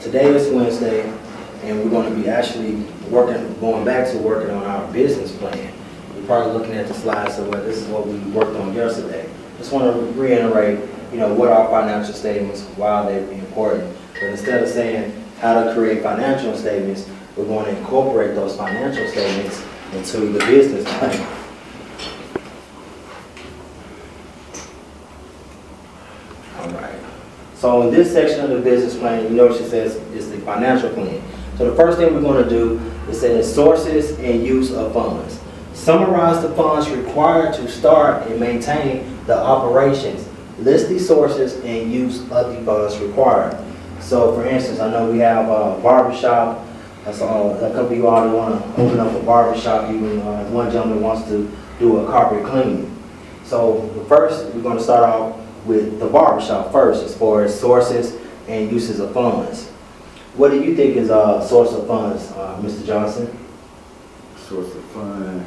Today is Wednesday, and we're going to be actually going back to working on our business plan. You're probably looking at the slides of this is what we worked on yesterday. Just want to reiterate, what are financial statements, why they're important. But instead of saying how to create financial statements, we're going to incorporate those financial statements into the business plan. All right. So in this section of the business plan, you notice it says it's the financial plan. So the first thing we're going to do is say sources and use of funds. Summarize the funds required to start and maintain the operations. List the sources and use of the funds required. So for instance, I know we have a barbershop. That's a couple of you all want to open up a barbershop. Even one gentleman wants to do a carpet cleaning. So first, we're going to start off with the barbershop first as far as sources and uses of funds. What do you think is a source of funds, Mr. Johnson? Source of fund,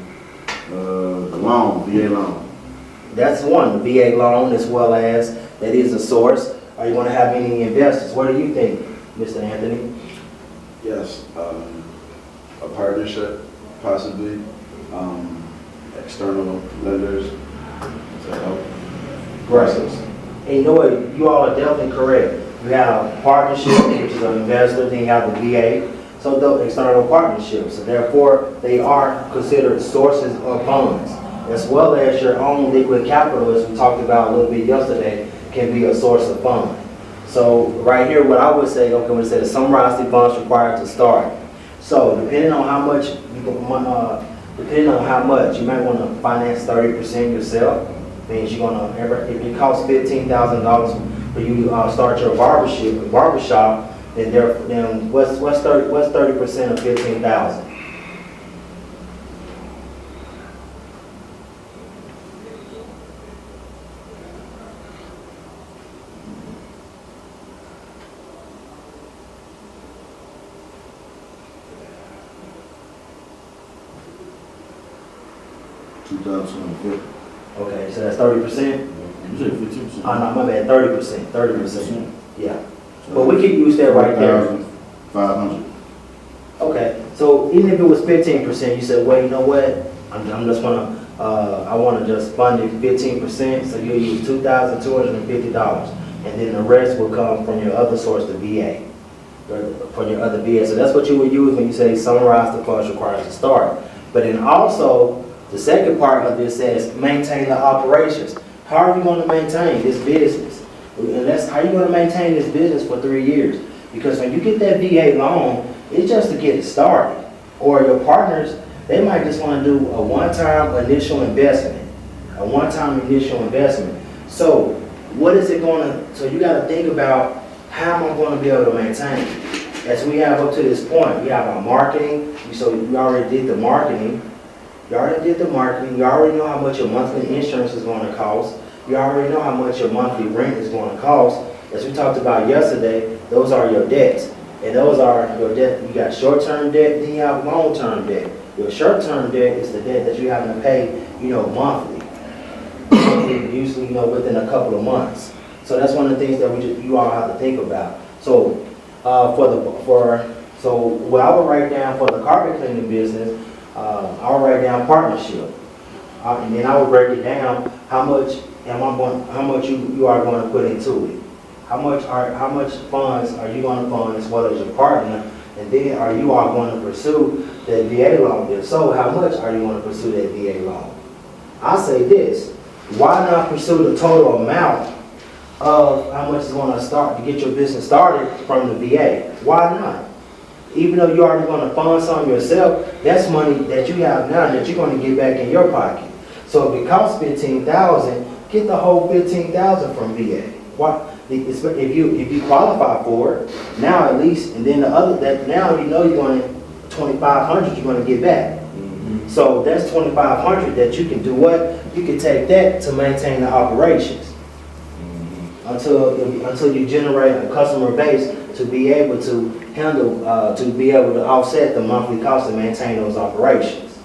the loan, VA loan. That's one, the VA loan, as well as that is a source. Are you going to have any investors? What do you think, Mr. Anthony? Yes, a partnership, possibly, external lenders to help process. And you know what, you all are definitely correct. You have partnership, which is an investor, then you have the VA, so the external partnerships. So therefore, they are considered sources of funds, as well as your own liquid capital, as we talked about a little bit yesterday, can be a source of fund. So right here, what I would say, okay, when it says summarize the funds required to start. So depending on how much, you might want to finance 30% yourself. Means you're gonna if it costs $15,000 for you to start your barbershop, then what's 30% of 15,000? $2,250. Okay, so that's 30%. You said 15%. Oh no, my bad, 30%. 30%. Yeah. But we can use that right there. 500. Okay, so even if it was 15%, you said, well, you know what? I'm just gonna, I want to just fund it 15%, so you'll use $2,250, and then the rest will come from your other source, the VA, from your other VA. So that's what you would use when you say summarize the funds required to start. But then also, the second part of this says maintain the operations. How are you going to maintain this business? And that's how you're going to maintain this business for 3 years. Because when you get that VA loan, it's just to get it started. Or your partners, they might just want to do a one-time initial investment. A one-time initial investment. So what is it going to, so you got to think about how am I going to be able to maintain? As we have up to this point, we have our marketing. So we already did the marketing. You already know how much your monthly insurance is going to cost. You already know how much your monthly rent is going to cost. As we talked about yesterday, those are your debts. And those are your debt. You got short-term debt, then you have long-term debt. Your short-term debt is the debt that you're having to pay, monthly. Usually, within a couple of months. So that's one of the things that you all have to think about. So so what I would write down for the carpet cleaning business, I'll write down partnership, and then I will break it down. How much you are going to put into it? How much funds are you going to fund as well as your partner? And then are you all going to pursue that VA loan? If so, how much are you going to pursue that VA loan? I say this: why not pursue the total amount of how much is going to start to get your business started from the VA? Why not? Even though you're already going to fund some yourself, that's money that you have now that you're going to get back in your pocket. So if it costs $15,000, get the whole $15,000 from VA. Why? If you qualify for it, now at least, and then the other that now you're going to $2,500 you're going to get back. So that's $2,500 that you can do what? You can take that to maintain the operations until you generate a customer base to be able to handle, to be able to offset the monthly cost and maintain those operations.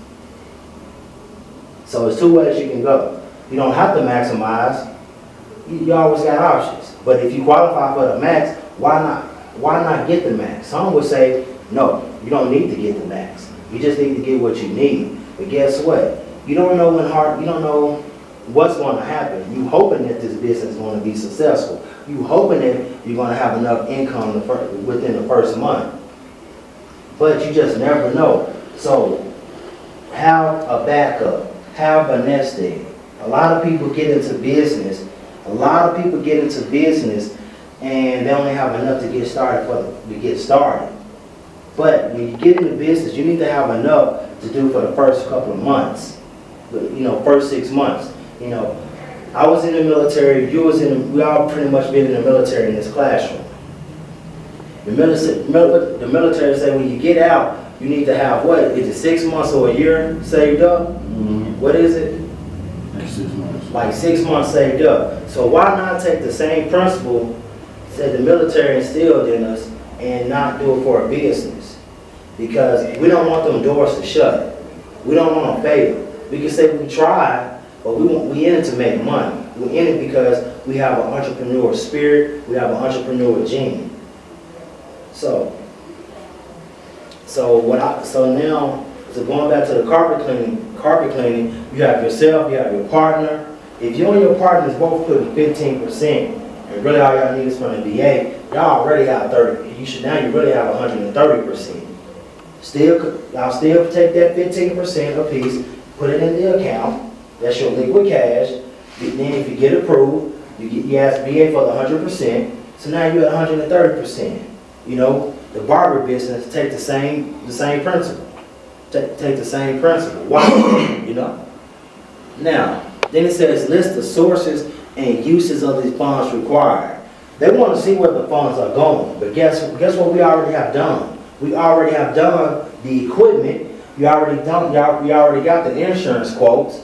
So it's two ways you can go. You don't have to maximize. You always got options. But if you qualify for the max, why not? why not get the max? Some would say, no, you don't need to get the max. You just need to get what you need. But guess what? You don't know you don't know what's going to happen. You hoping that this business is going to be successful. You hoping that you're going to have enough income within the first month. But you just never know. So have a backup. Have a nest egg. A lot of people get into business. And they only have enough to get started. But when you get into business, you need to have enough to do for the first couple of months. First 6 months. I was in the military. We all pretty much been in the military in this classroom. The military say when you get out, you need to have what? Is it 6 months or a year saved up? Mm-hmm. What is it? Like 6 months. Like 6 months saved up. So why not take the same principle that the military instilled in us and not do it for a business? Because we don't want them doors to shut. We don't want to fail. We can say we tried, but we in it to make money. We're in it because we have an entrepreneur spirit. We have an entrepreneur gene. So now, going back to the carpet cleaning, you have yourself, you have your partner. If you and your partners both put 15%, and really all y'all need is from the VA, y'all already have 30. You really have 130%. Y'all still take that 15% a piece, put it in the account. That's your liquid cash. Then if you get approved, you ask VA for the 100%. So now you're at 130%. The barber business take the same principle. Take the same principle. Why? Now, then it says list the sources and uses of these funds required. They want to see where the funds are going. But guess what we already have done? We already have done the equipment. We already got the insurance quotes.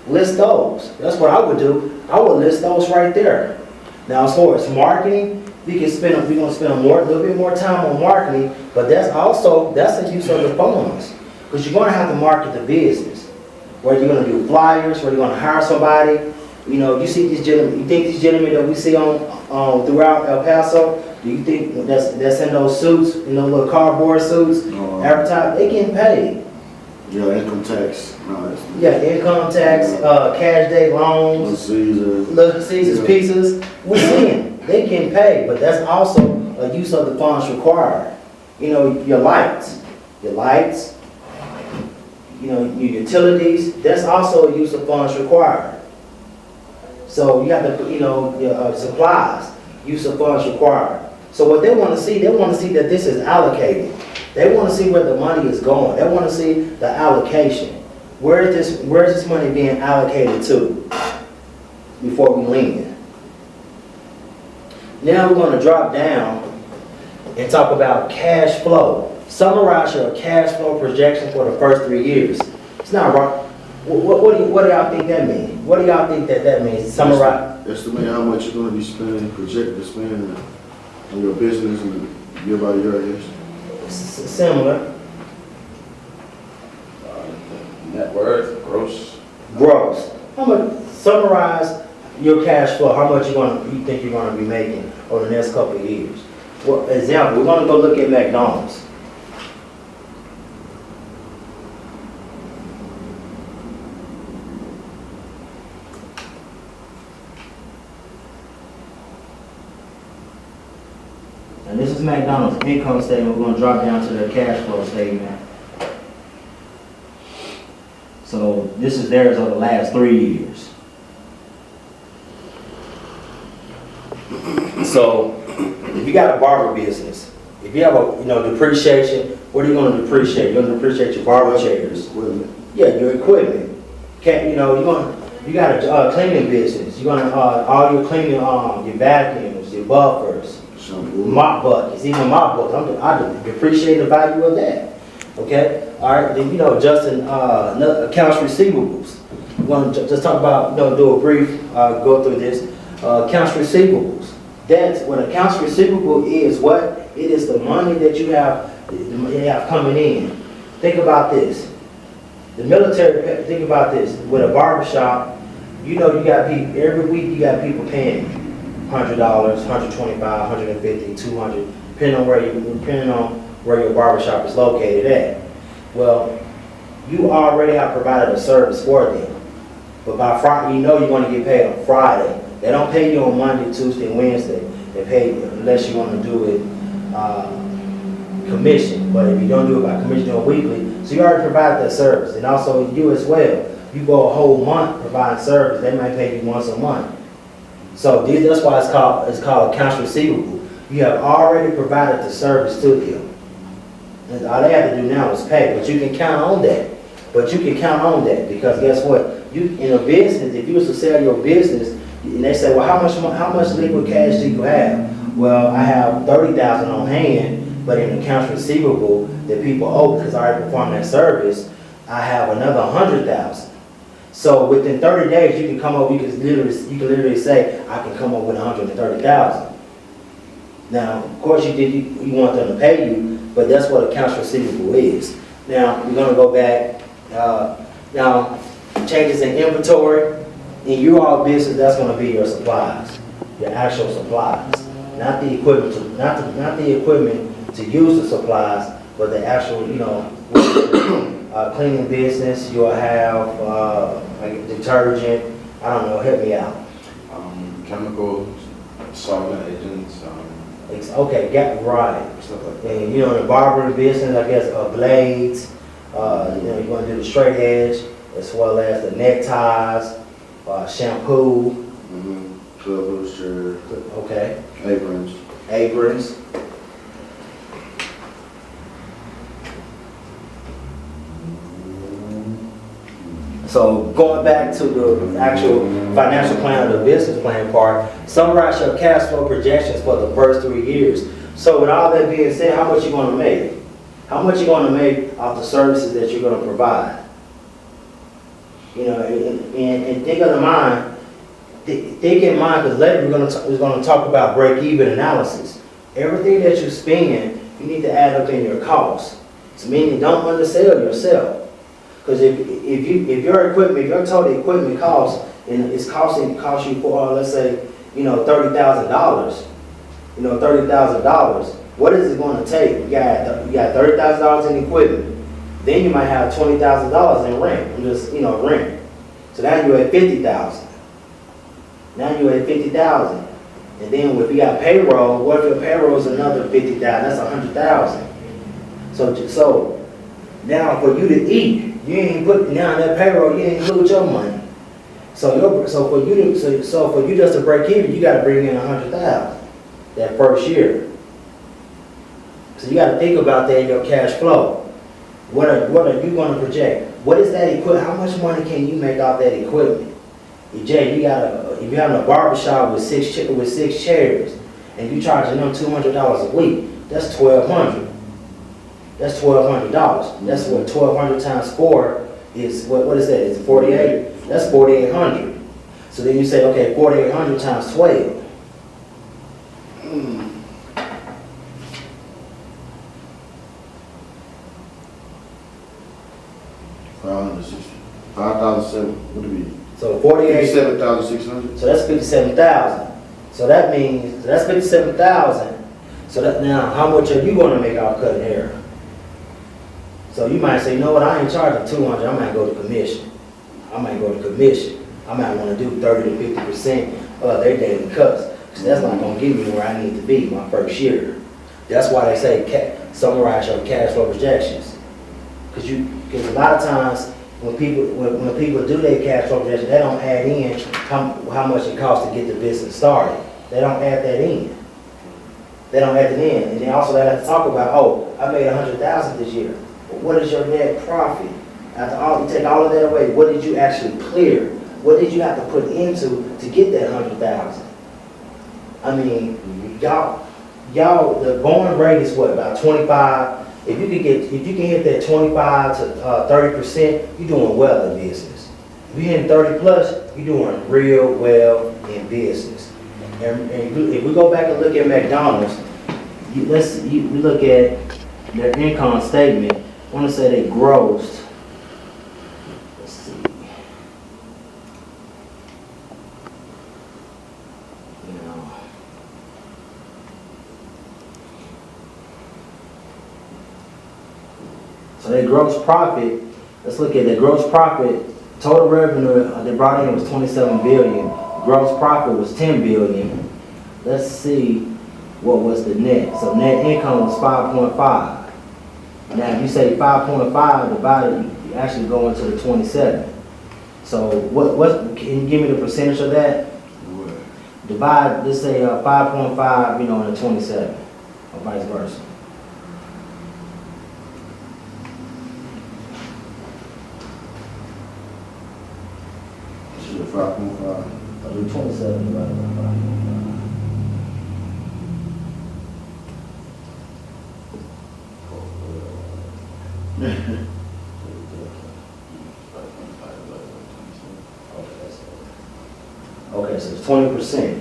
List those. That's what I would do. I would list those right there. Now, as far as marketing, we're gonna spend a little bit more time on marketing, but that's a use of the funds. Because you're gonna have to market the business. Whether you're gonna do flyers, whether you're gonna hire somebody. You see these gentlemen, you think these gentlemen that we see on throughout El Paso, do you think that's in those suits, in those little cardboard suits, advertised, they getting paid? Yeah, income tax. Income tax, cash day loans, Little Caesars pieces. We're seeing they getting paid, but that's also a use of the funds required. Your lights, your utilities. That's also a use of funds required. So you have to, your supplies, use of funds required. So what they want to see that this is allocated. They want to see where the money is going. They want to see the allocation. Where is this money being allocated to before we lean? Now we're going to drop down and talk about cash flow. Summarize your cash flow projection for the first 3 years. It's not right. What do y'all think that means? What do y'all think that means? Summarize. Estimate how much you're going to be spending, project to spend on your business and year by year, I guess. Similar. Net worth, gross. How much? Summarize your cash flow. How much you think you're going to be making over the next couple of years? Well, example, we're going to go look at McDonald's. And this is McDonald's income statement. We're going to drop down to their cash flow statement. So this is theirs over the last 3 years. So if you got a barber business, if you have a depreciation, what are you going to depreciate? You're going to depreciate your barber chairs. Yeah, your equipment. You got a cleaning business. You're going to all your cleaning, your vacuums, your buffers, mop buckets, even mop buckets. I depreciate the value of that. Okay. All right. Then Justin, accounts receivables. We're going to just talk about do a brief go through this. Accounts receivables. That's what accounts receivable is. What it is, the money that you have coming in. Think about this. The military. Think about this. With a barbershop, you got people every week. You got people paying $100, $125, $150, $200. depending on where your barbershop is located at. Well, you already have provided a service for them. But by Friday, you know you're going to get paid on Friday. They don't pay you on Monday, Tuesday, and Wednesday. They pay you unless you want to do it commission. But if you don't do it by commission or weekly, so you already provided that service. And also you as well. You go a whole month providing service, they might pay you once a month. So that's why it's called accounts receivable. You have already provided the service to them. And all they have to do now is pay, but you can count on that. Because guess what? You in a business, if you was to sell your business, and they say, well, how much liquid cash do you have? Well, I have 30,000 on hand, but in accounts receivable that people owe because I already performed that service, I have another 100,000. So within 30 days, you can literally say, I can come up with 130,000. Now, of course, you want them to pay you, but that's what accounts receivable is. Now, we're going to go back. Now, changes in inventory. In your all business, that's going to be your supplies, your actual supplies, not the equipment, not the equipment to use the supplies, but the actual, cleaning business. You'll have like detergent. I don't know. Help me out. Chemicals, solvent agents, Okay, right. stuff like that. And in the barbering business, I guess blades. You're going to do the straight edge as well as the neckties, shampoo. Clippers, shirt, Okay. aprons. So going back to the actual financial plan or the business plan part, summarize your cash flow projections for the first 3 years. So with all that being said, how much you going to make? How much you going to make off the services that you're going to provide? And think in mind, because later we're going to talk about break-even analysis. Everything that you spend, you need to add up in your costs. So meaning don't undersell yourself. Because if your total equipment cost and it's cost you for let's say $30,000, $30,000, what is it going to take? You got $30,000 in equipment, then you might have $20,000 in rent, rent. So now you're at $50,000. And then if you got payroll, what if your payroll is another $50,000? That's $100,000. So now for you to eat, you ain't put down that payroll. You ain't include your money. So for you just to break even, you got to bring in $100,000 that first year. So you got to think about that in your cash flow. What are you going to project? What is that equipment? How much money can you make off that equipment? If you're having a barbershop with six chairs and you charging them $200 a week, that's $1,200. That's $1,200. That's what 1,200 times 4 is. What is that? It's 48. That's 4,800. So then you say, okay, 4,800 times 12. $5,700. What would it be? So 48. $57,600. So that's 57,000. So that means that's 57,000. So that now, how much are you going to make off cutting hair? So you might say, you know what? I ain't charging $200. I might go to commission. I might want to do 30 to 50% of their daily cuts. So that's not going to get me where I need to be my first year. That's why they say summarize your cash flow projections. Because a lot of times when people do their cash flow projections, they don't add in how much it costs to get the business started. They don't add that in. And then also they have to talk about, oh, I made $100,000 this year. What is your net profit? After you take all of that away, what did you actually clear? What did you have to put into to get that $100,000? I mean, y'all, the going rate is what, about 25? If you can hit that 25 to 30%, you're doing well in business. If you're hitting 30 plus, you're doing real well in business. And if we go back and look at McDonald's, we look at their income statement. I want to say they grossed. Let's see. So their gross profit, let's look at the gross profit, total revenue they brought in was 27 billion. Gross profit was 10 billion. Let's see what was the net. So net income was 5.5. Now if you say 5.5 divided, you actually go into the 27. So what can you give me the percentage of that? What? Divide, let's say 5.5, into 27, or vice versa. Should have 5.5. I'll do 27 divided by 5.5. Okay, so it's 20%.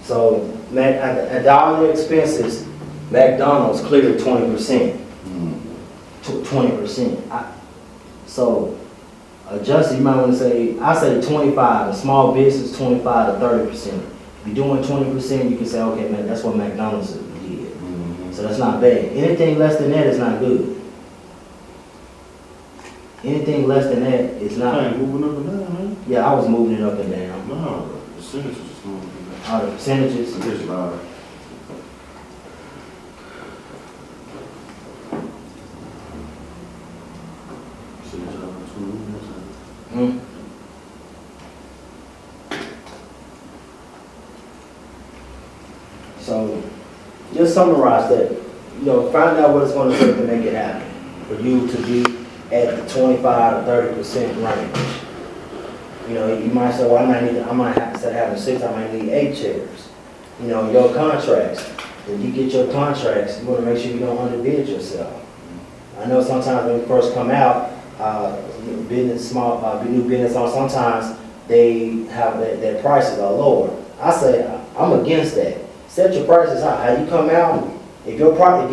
So at all their expenses, McDonald's cleared 20%. 20%. So adjusted, you might want to say, I say 25. A small business, 25 to 30%. If you're doing 20%, you can say, okay, man, that's what McDonald's did. So that's not bad. Anything less than that is not good. Anything less than that is not. I ain't moving up and down, man. Yeah, I was moving it up and down. No, the percentage is just going to be that. All the percentages. It is loud. Hmm. So, just summarize that. Find out what it's going to take to make it happen. For you to be at the 25 to 30% range. You might say, well, I might have, instead of having 6, I might need 8 chairs. Your contracts. If you get your contracts, you want to make sure you don't underbid yourself. I know sometimes when you first come out, new business on, sometimes they have their prices are lower. I say, I'm against that. Set your prices high. How you come out, if you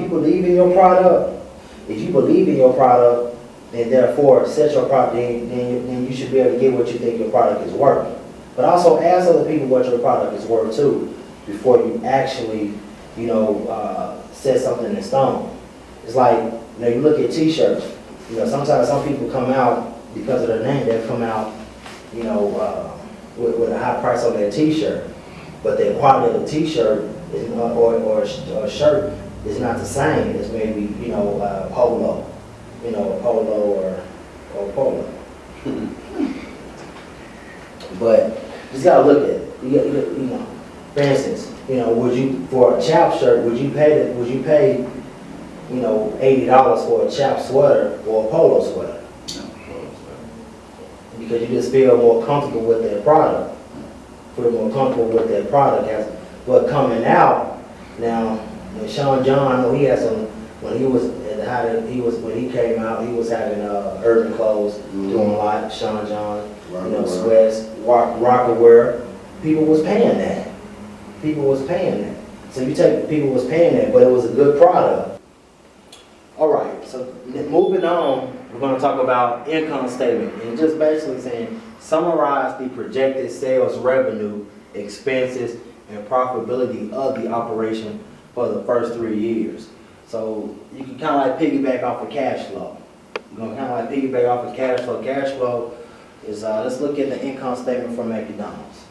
believe in your product, then therefore set your product, then you should be able to get what you think your product is worth. But also ask other people what your product is worth too, before you actually, set something in stone. It's like, you look at t-shirts. Sometimes some people come out, because of their name, they'll come out, with a high price on their t-shirt. But the quality of the t-shirt is not, or shirt is not the same as maybe, polo. Polo or polo. But just gotta look at it. For instance, would you, for a chap shirt, would you pay $80 for a chap sweater or a polo sweater? Because you just feel more comfortable with their product. Feel more comfortable with their product. But coming out, now, Sean John, I know he had some, when he came out, he was having urban clothes, doing a lot, Sean John, sweats, rocker wear. People was paying that. So people was paying that, but it was a good product. All right, so moving on, we're going to talk about income statement, and just basically saying, summarize the projected sales revenue, expenses, and profitability of the operation for the first 3 years. So you can kind of like piggyback off of cash flow. You're going to kind of like piggyback off of cash flow. Cash flow is, let's look at the income statement for McDonald's.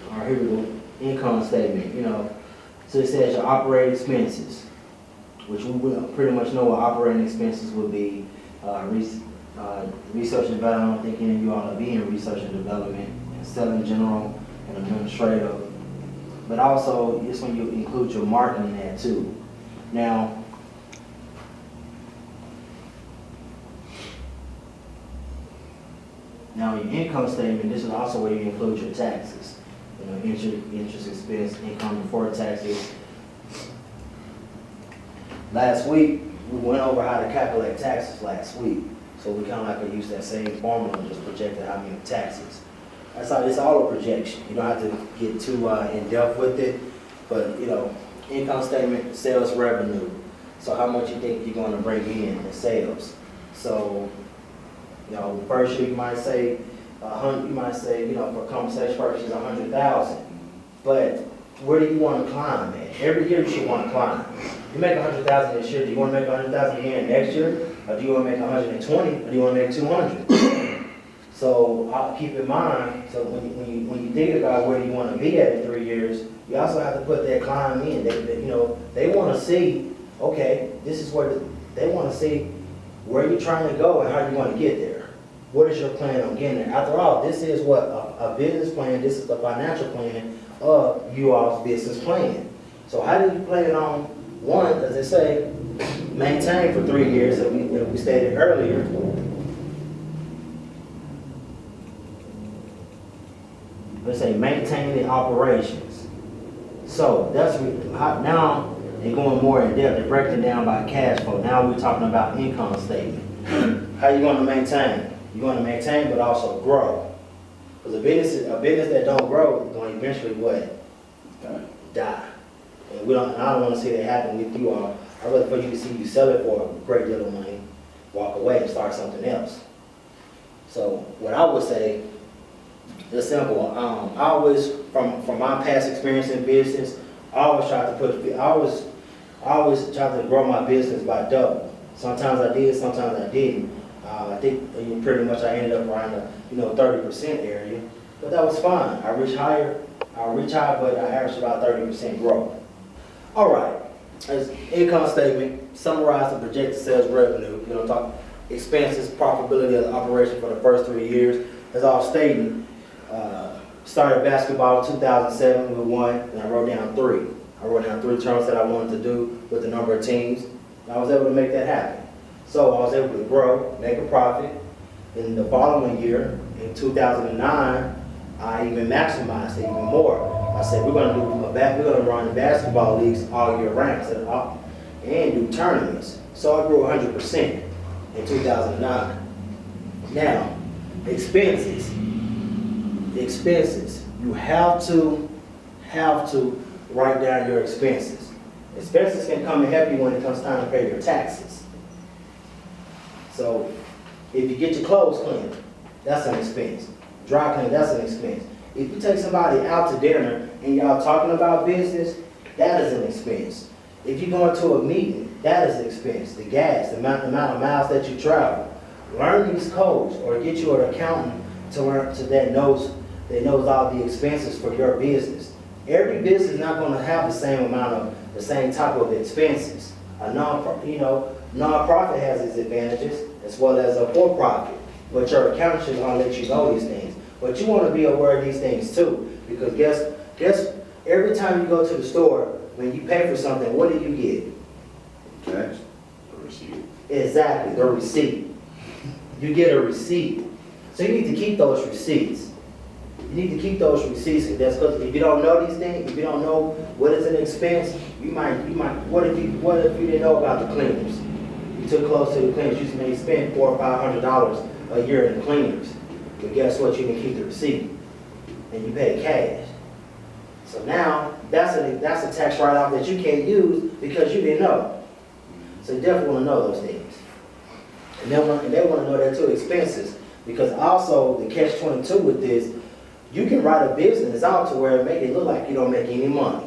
All right, here we go. Income statement, so it says your operating expenses, which we will pretty much know what operating expenses would be. Research and development, I don't think any of you ought to be in research and development, and selling general and administrative. But also, this when you include your marketing in that too. Now, your income statement, this is also where you include your taxes. Interest expense, income before taxes. Last week, we went over how to calculate taxes last week. So we kind of like to use that same formula and just project how many taxes. It's all a projection. You don't have to get too in depth with it, but income statement, sales revenue. So how much you think you're going to bring in sales. So, first year you might say, for conversation purposes, 100,000. But where do you want to climb at? Every year you should want to climb. You make 100,000 this year, do you want to make 100,000 again next year? Or do you want to make 120, or do you want to make 200? So I'll keep in mind, so when you think about where you want to be at in 3 years, you also have to put that climb in. They want to see, okay, this is where, they want to see where you're trying to go and how you want to get there. What is your plan on getting there? After all, this is what a business plan, this is the financial plan of you all's business plan. So how do you plan on, one, as they say, maintain for 3 years, as we stated earlier. Let's say maintain the operations. So that's now and going more in depth and breaking down by cash flow. Now we're talking about income statement. How you going to maintain? You're going to maintain, but also grow. Because a business that don't grow is going to eventually what? Die. And I don't want to see that happen with you all. I'd rather for you to see you sell it for a great deal of money, walk away and start something else. So what I would say, it's simple. I always, from my past experience in business, I always try to grow my business by double. Sometimes I did, sometimes I didn't. I think pretty much I ended up around the 30% area, but that was fine. I reached higher, but I averaged about 30% growth. All right, as income statement, summarize the projected sales revenue. Talk expenses, profitability of the operation for the first 3 years. As I was stating, started basketball in 2007 with 1, and I wrote down 3. I wrote down 3 terms that I wanted to do with the number of teams. And I was able to make that happen. So I was able to grow, make a profit. In the following year, in 2009, I even maximized it even more. I said we're going to run basketball leagues all year round, and do tournaments. So I grew 100% in 2009. Now, expenses. You have to write down your expenses. Expenses can come and help you when it comes time to pay your taxes. So if you get your clothes cleaned, that's an expense. Dry clean, that's an expense. If you take somebody out to dinner and y'all talking about business, that is an expense. If you go into a meeting, that is an expense. The gas, the amount of miles that you travel. Learn these codes or get you an accountant that knows all the expenses for your business. Every business is not going to have the same type of expenses. A non-profit has its advantages as well as a for-profit, but your accountant should let you know these things. But you want to be aware of these things too, because guess every time you go to the store, when you pay for something, what do you get? Cash. A receipt. Exactly, the receipt. You get a receipt. So you need to keep those receipts. You need to keep those receipts. That's because if you don't know these things, if you don't know what is an expense, you might. What if you didn't know about the cleaners? You took clothes to the cleaners. You may spend $400 or $500 a year in cleaners. But guess what? You can keep the receipt, and you pay cash. So now that's a tax write-off that you can't use because you didn't know. So you definitely want to know those things. And they want to know that too, expenses. Because also the catch-22 with this, you can write a business out to where make it look like you don't make any money.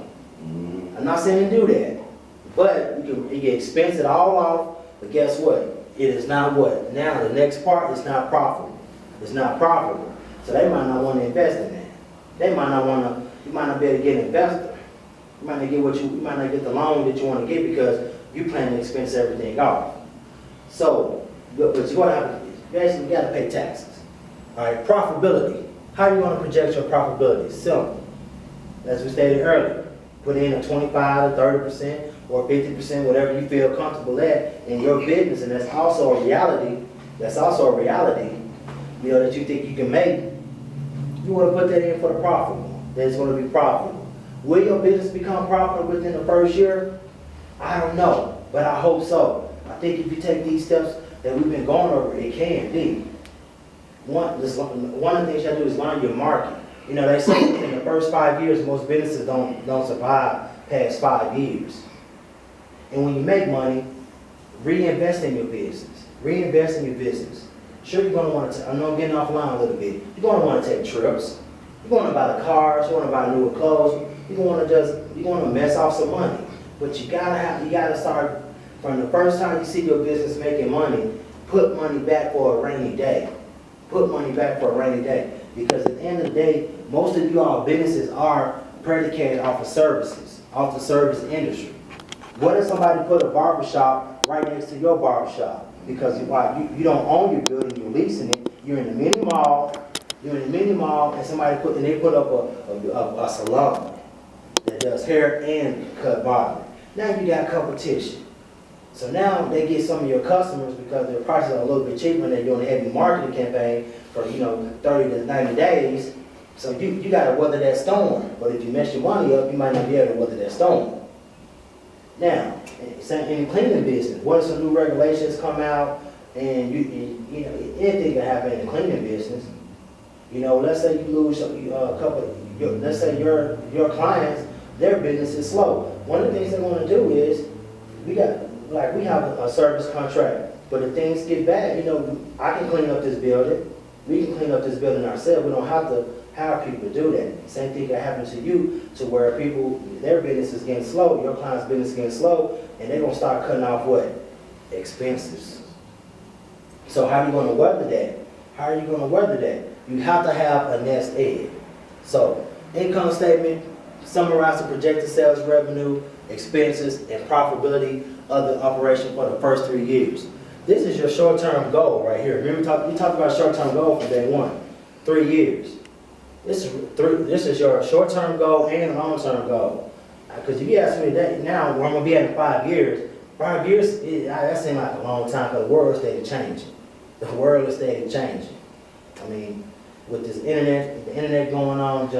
I'm not saying do that, but you can expense it all off. But guess what? It is not what? Now the next part is not profitable. It's not profitable. So they might not want to invest in that. They might not want to. You might not be able to get an investor. You might not get you might not get the loan that you want to get because you plan to expense everything off. So, but you want to basically got to pay taxes. All right, profitability. How are you going to project your profitability? Simple. As we stated earlier, put in a 25 to 30% or 50%, whatever you feel comfortable at in your business, and that's also a reality. That's also a reality. That you think you can make. You want to put that in for the profitable. That's going to be profitable. Will your business become profitable within the first year? I don't know, but I hope so. I think if you take these steps that we've been going over, it can be. One of the things you have to do is learn your market. They say in the first 5 years, most businesses don't survive past 5 years. And when you make money, reinvest in your business. Reinvest in your business. Sure, you're going to want to, I know I'm getting offline a little bit. You're going to want to take trips. You're going to buy the cars, you want to buy newer clothes. you're gonna mess off some money. But you gotta start, from the first time you see your business making money, put money back for a rainy day. Put money back for a rainy day. Because at the end of the day, most of you all businesses are predicated off of services, off the service industry. What if somebody put a barbershop right next to your barbershop? Because you don't own your building, you're leasing it, you're in the mini mall, and they put up a salon that does hair and cut barber. Now you got competition. So now they get some of your customers because their prices are a little bit cheaper and they're doing a heavy marketing campaign for 30 to 90 days. So you got to weather that storm. But if you mess your money up, you might not be able to weather that storm. Now, in the cleaning business, what if some new regulations come out and anything can happen in the cleaning business? Let's say you lose a couple. Let's say your clients, their business is slow. One of the things they're going to do is we have a service contract. But if things get bad, I can clean up this building. We can clean up this building ourselves. We don't have to hire people to do that. Same thing can happen to you, to where their business is getting slow, your client's business is getting slow, and they're going to start cutting off what? Expenses. So how are you going to weather that? How are you going to weather that? You have to have a nest egg. So, income statement, summarize the projected sales revenue, expenses, and profitability of the operation for the first 3 years. This is your short-term goal right here. Remember, we talked about short-term goal for day one, 3 years. This is your short-term goal and long-term goal. Because if you ask me that now, where I'm going to be at in 5 years, that seems like a long time because the world is steady changing. The world is steady changing. I mean, with this the internet going on,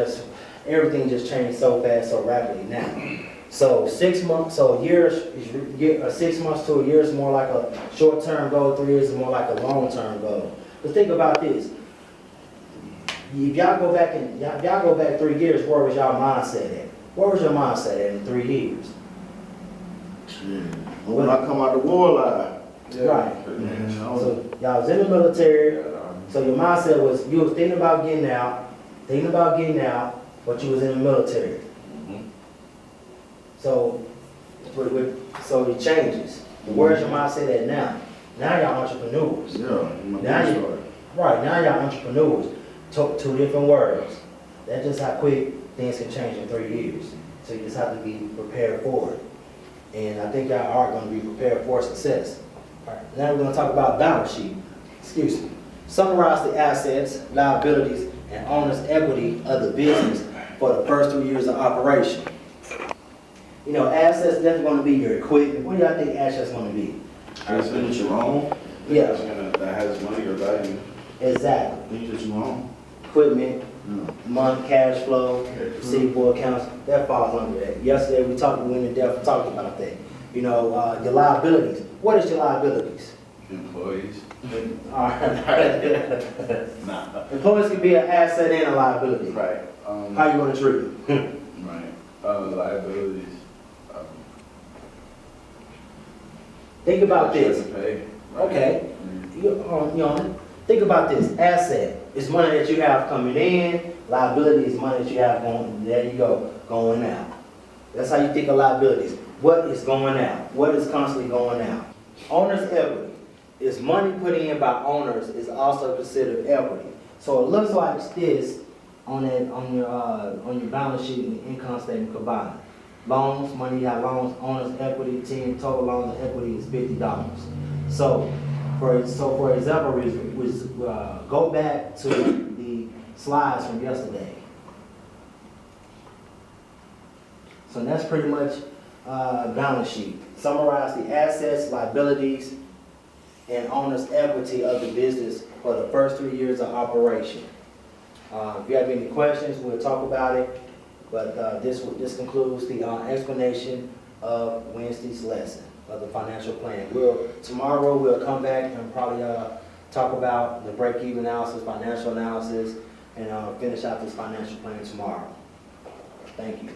everything just changed so fast, so rapidly now. So 6 months, so 6 months to a year is more like a short-term goal. 3 years is more like a long-term goal. But think about this. If y'all go back 3 years, where was y'all mindset at? Where was your mindset at in 3 years? When I come out the war line. Right. So y'all was in the military. So your mindset was, you was thinking about getting out, but you was in the military. So it changes. Where's your mindset at now? Now y'all entrepreneurs. Now y'all entrepreneurs. Two different words. That's just how quick things can change in 3 years. So you just have to be prepared for it. And I think y'all are going to be prepared for success. All right. Now we're going to talk about balance sheet. Excuse me. Summarize the assets, liabilities, and owner's equity of the business for the first 3 years of operation. Assets, that's going to be your equipment. What do y'all think assets going to be? Assets that you own. Yeah. That has money or value. Exactly. Things that you own. Equipment, money, cash flow, receivable accounts, that falls under that. Yesterday we went in depth and talked about that. Your liabilities. What is your liabilities? Employees. All right. Nah. Employees can be an asset and a liability. Right. How you going to treat them? Right. Liabilities. Think about this. Pay. Okay. Think about this. Asset is money that you have coming in. Liability is money that you have going out. That's how you think of liabilities. What is going out? What is constantly going out? Owner's equity is money put in by owners is also considered equity. So it looks like this on your balance sheet and income statement combined. Loans, money you have loans, owner's equity, total loans and equity is $50. So for example, we go back to the slides from yesterday. So that's pretty much balance sheet. Summarize the assets, liabilities, and owner's equity of the business for the first 3 years of operation. If you have any questions, we'll talk about it. But this concludes the explanation of Wednesday's lesson of the financial plan. Tomorrow we'll come back and probably talk about the break-even analysis, financial analysis, and finish out this financial plan tomorrow. Thank you.